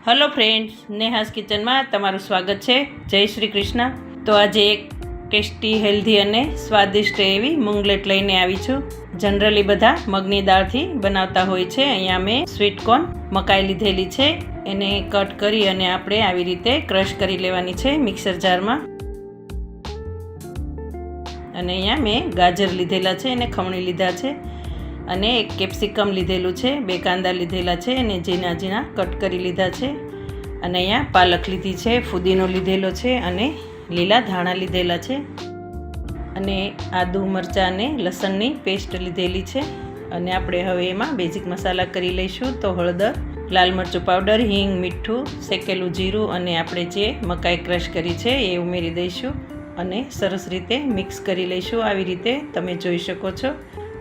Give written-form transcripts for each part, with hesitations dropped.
Hello friends, Neha's કિચનમાં તમારું સ્વાગત છે. જય શ્રી કૃષ્ણ. તો આજે એક ટેસ્ટી, હેલ્ધી અને સ્વાદિષ્ટ એવી મૂંગલેટ લઈને આવી છું. જનરલી બધા મગની દાળથી બનાવતા હોય છે. અહીંયા મેં સ્વીટકોર્ન મકાઈ લીધેલી છે. એને કટ કરી અને આપણે આવી રીતે ક્રશ કરી લેવાની છે મિક્સર જારમાં. અને અહીંયા મેં ગાજર લીધેલા છે, એને ખમણી લીધા છે. અને એક કેપ્સિકમ લીધેલું છે, 2 કાંદા લીધેલા છે અને ઝીણા ઝીણા કટ કરી લીધા છે. અને અહીંયા પાલક લીધી છે, ફુદીનો લીધેલો છે અને લીલા ધાણા લીધેલા છે. અને આદુ, મરચાં અને લસણની પેસ્ટ લીધેલી છે. અને આપણે હવે એમાં બેઝિક મસાલા કરી લઈશું. તો હળદર, લાલ મરચું પાવડર, હિંગ, મીઠું, શેકેલું જીરું અને આપણે જે મકાઈ ક્રશ કરી છે એ ઉમેરી દઈશું. અને સરસ રીતે મિક્સ કરી લઈશું. આવી રીતે તમે જોઈ શકો છો.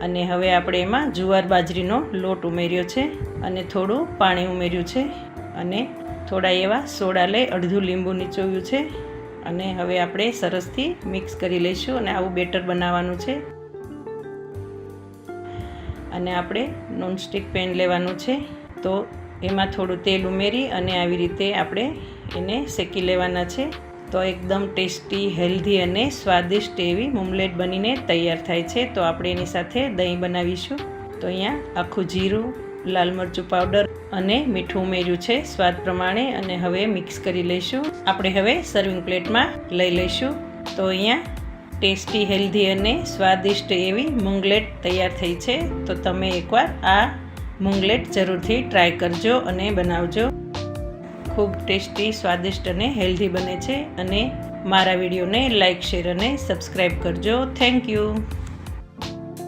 અને હવે આપણે એમાં જુવાર બાજરીનો લોટ ઉમેર્યો છે અને થોડું પાણી ઉમેર્યું છે. અને થોડા એવા સોડા લઈ અડધું લીંબુ નીચોવ્યું છે. અને હવે આપણે સરસથી મિક્સ કરી લઈશું. અને આવું બેટર બનાવવાનું છે. અને આપણે નોનસ્ટિક પેન લેવાનું છે. તો એમાં થોડું તેલ ઉમેરી અને આવી રીતે આપણે એને શેકી લેવાના છે. તો એકદમ ટેસ્ટી, હેલ્ધી અને સ્વાદિષ્ટ એવી મૂંગલેટ બનીને તૈયાર થાય છે. તો આપણે એની સાથે દહીં બનાવીશું. તો અહીંયા આખું જીરું, લાલ મરચું પાવડર અને મીઠું ઉમેર્યું છે સ્વાદ પ્રમાણે. અને હવે મિક્સ કરી લઈશું. આપણે હવે સર્વિંગ પ્લેટમાં લઈ લઈશું. તો અહીંયા ટેસ્ટી, હેલ્ધી અને સ્વાદિષ્ટ એવી મૂંગલેટ તૈયાર થઈ છે. તો તમે એકવાર આ મૂંગલેટ જરૂરથી ટ્રાય કરજો અને બનાવજો. ખૂબ ટેસ્ટી, સ્વાદિષ્ટ અને હેલ્ધી બને છે. અને મારા વિડીયોને લાઇક, શેર અને સબસ્ક્રાઈબ કરજો. Thank you.